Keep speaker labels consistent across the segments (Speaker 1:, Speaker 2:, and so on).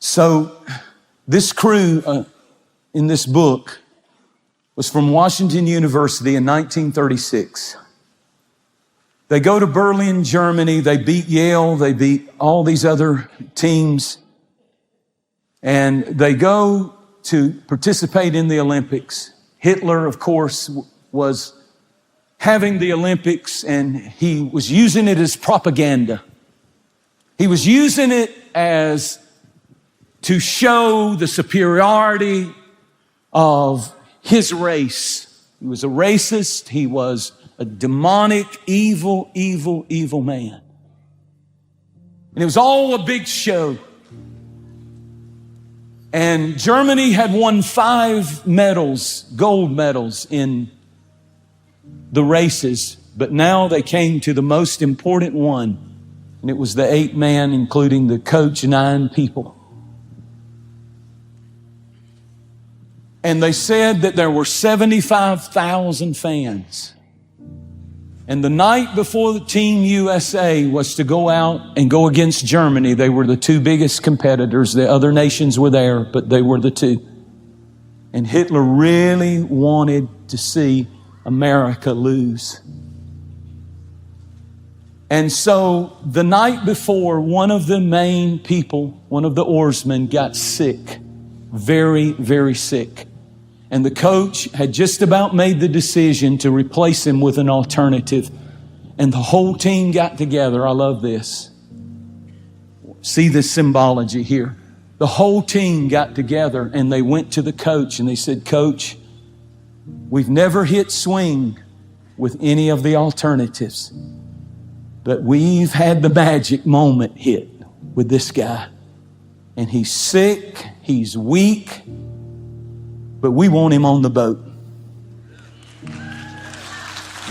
Speaker 1: So this crew in this book was from Washington University in 1936. They go to Berlin, Germany. They beat Yale. They beat all these other teams. And they go to participate in the Olympics. Hitler, of course, was having the Olympics, and he was using it as propaganda. He was using it as to show the superiority of his race. He was a racist. He was a demonic, evil man. And it was all a big show. And Germany had won 5 medals, gold medals in the races, but now they came to the most important one, and it was the 8-man, including the coach, 9 people. And they said that there were 75,000 fans. And the night before the Team USA was to go out and go against Germany, they were the 2 biggest competitors. The other nations were there, but they were the 2. And Hitler really wanted to see America lose. And so the night before, one of the main people, one of the oarsmen, got sick. Very, very sick. And the coach had just about made the decision to replace him with an alternative. And the whole team got together. I love this. See the symbology here. The whole team got together and they went to the coach and they said, "Coach, we've never hit swing with any of the alternatives, but we've had the magic moment hit with this guy. And he's sick, he's weak, but we want him on the boat.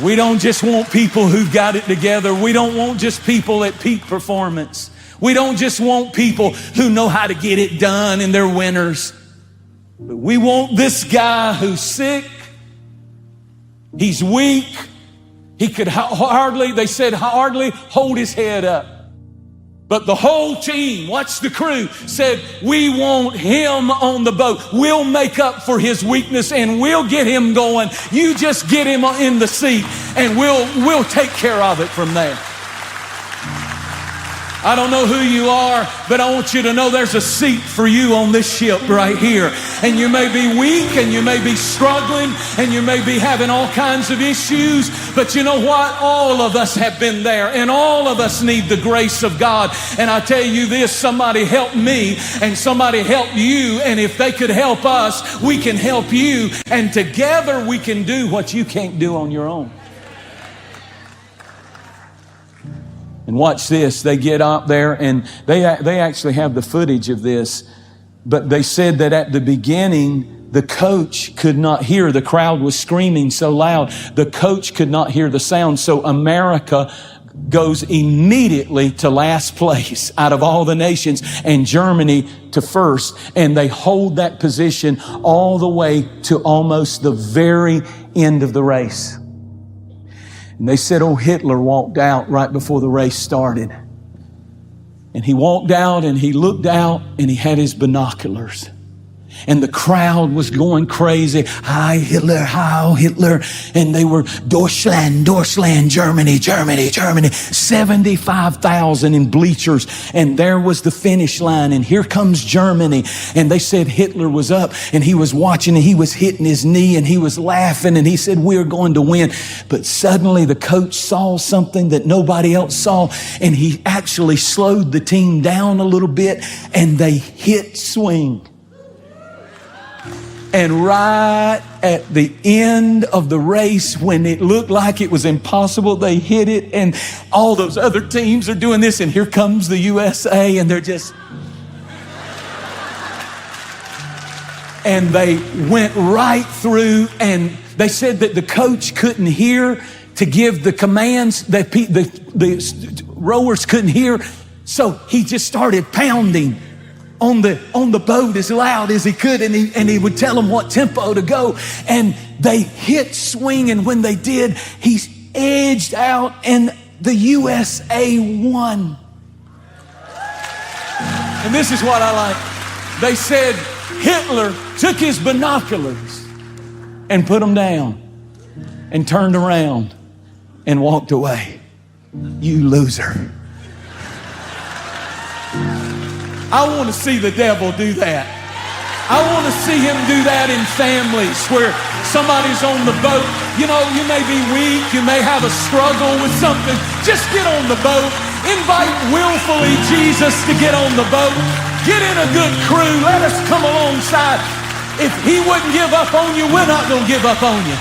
Speaker 1: We don't just want people who've got it together. We don't want just people at peak performance. We don't just want people who know how to get it done and they're winners. But we want this guy who's sick, he's weak, he could hardly, they said, hardly hold his head up. But the whole team, watch the crew, said, we want him on the boat. We'll make up for his weakness and we'll get him going. You just get him in the seat and we'll take care of it from there." I don't know who you are, but I want you to know there's a seat for you on this ship right here. And you may be weak and you may be struggling and you may be having all kinds of issues, but you know what? All of us have been there and all of us need the grace of God. And I tell you this, somebody helped me and somebody helped you, and if they could help us, we can help you, and together we can do what you can't do on your own. And watch this, they get up there and they actually have the footage of this. But they said that at the beginning, the coach could not hear. The crowd was screaming so loud. The coach could not hear the sound. So America goes immediately to last place out of all the nations and Germany to first. And they hold that position all the way to almost the very end of the race. And they said, Hitler walked out right before the race started. And he walked out and he looked out and he had his binoculars. And the crowd was going crazy. Heil Hitler, Heil Hitler. And they were Deutschland, Deutschland, Germany, Germany, Germany. 75,000 in bleachers. And there was the finish line. And here comes Germany. And they said Hitler was up and he was watching and he was hitting his knee and he was laughing and he said, "We're going to win." But suddenly the coach saw something that nobody else saw. And he actually slowed the team down a little bit and they hit swing. And right at the end of the race, when it looked like it was impossible, they hit it, and all those other teams are doing this, and here comes the USA, and they're just... And they went right through, and they said that the coach couldn't hear to give the commands, that the rowers couldn't hear, so he just started pounding on the boat as loud as he could, and he would tell them what tempo to go, and they hit swing, and when they did, he edged out and the USA won. And this is what I like. They said Hitler took his binoculars and put them down and turned around and walked away. You loser. I want to see the devil do that. I want to see him do that in families where somebody's on the boat. You know, you may be weak, you may have a struggle with something. Just get on the boat. Invite willfully Jesus to get on the boat. Get in a good crew. Let us come alongside. If he wouldn't give up on you, we're not going to give up on you.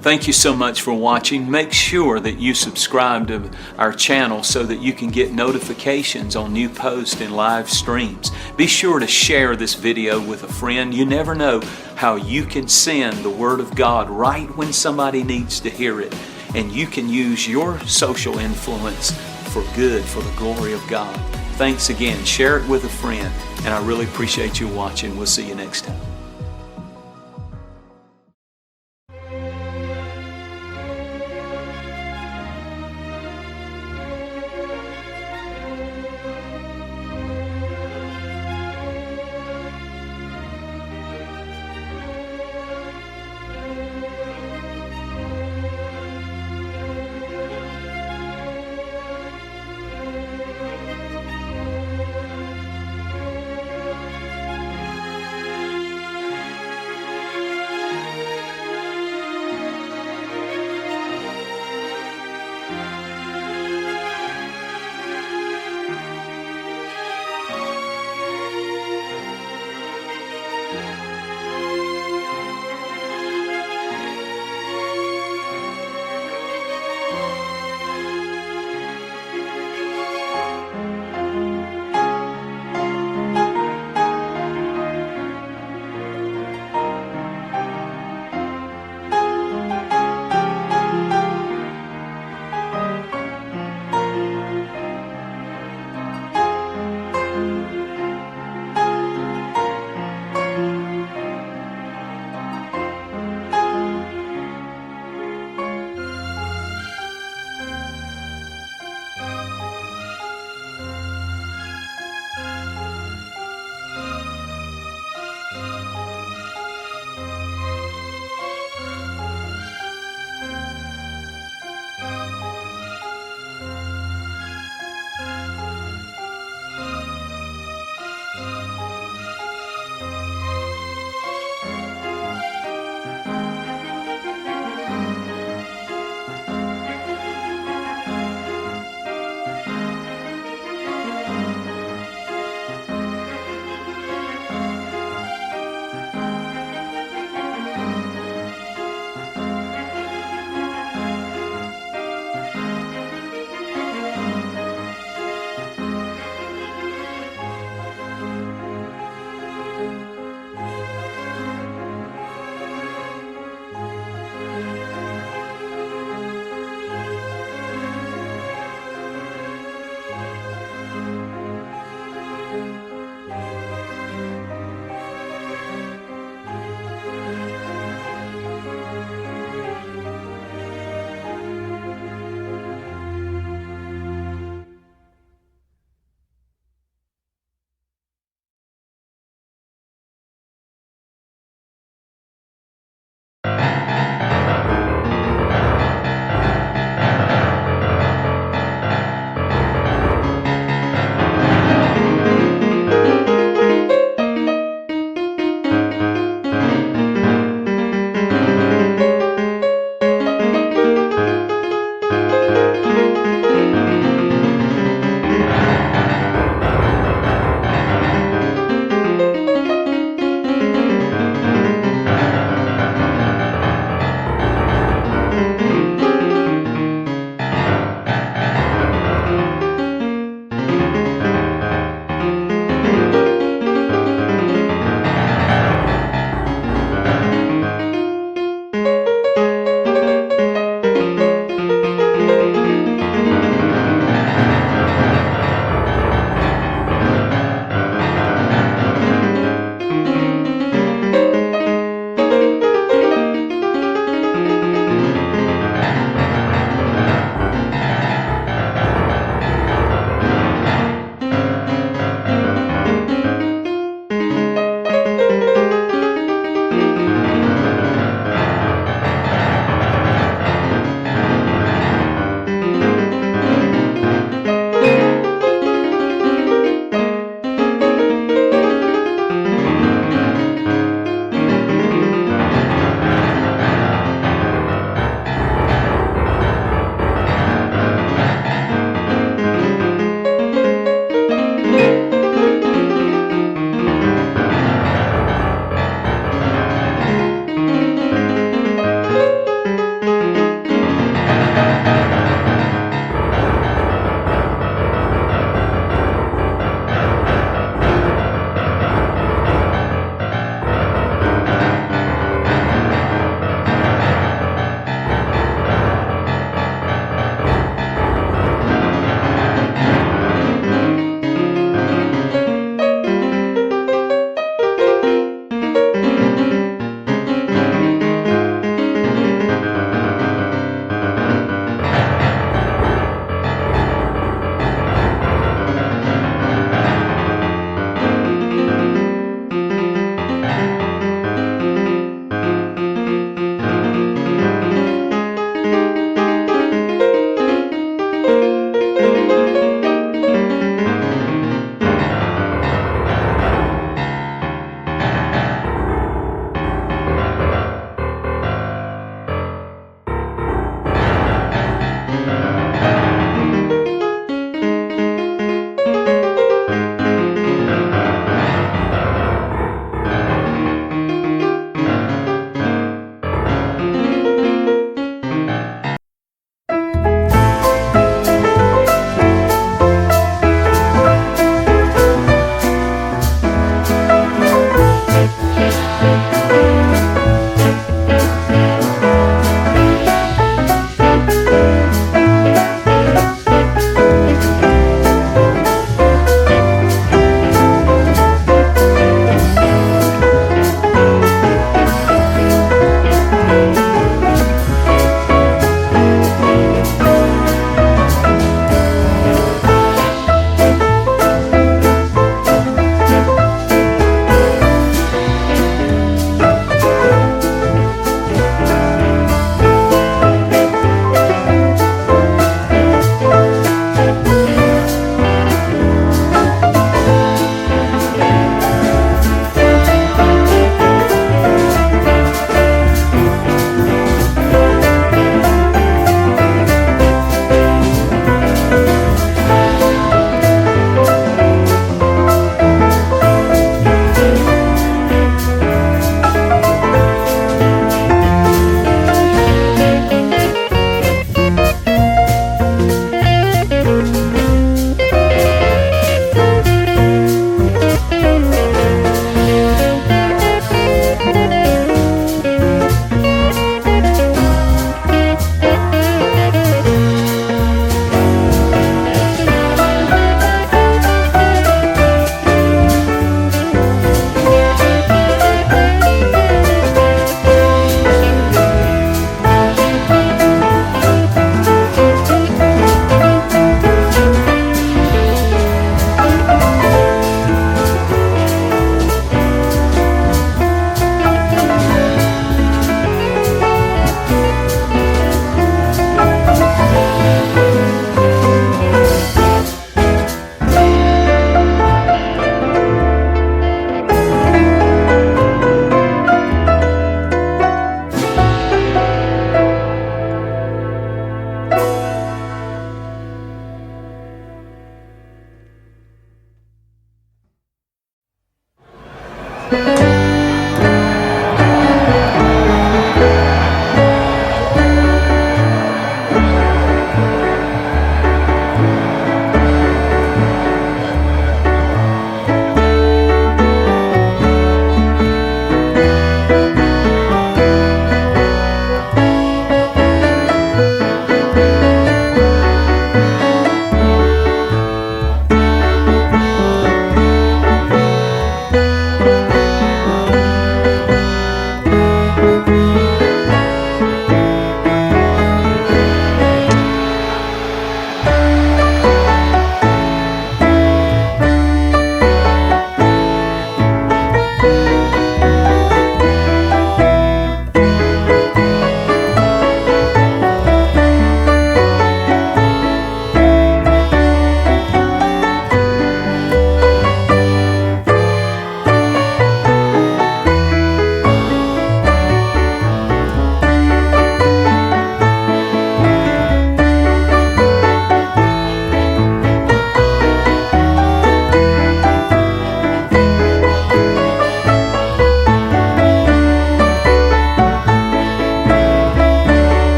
Speaker 1: Thank you so much for watching. Make sure that you subscribe to our channel so that you can get notifications on new posts and live streams. Be sure to share this video with a friend. You never know how you can send the Word of God right when somebody needs to hear it. And you can use your social influence for good, for the glory of God. Thanks again. Share it with a friend. And I really appreciate you watching. We'll see you next time.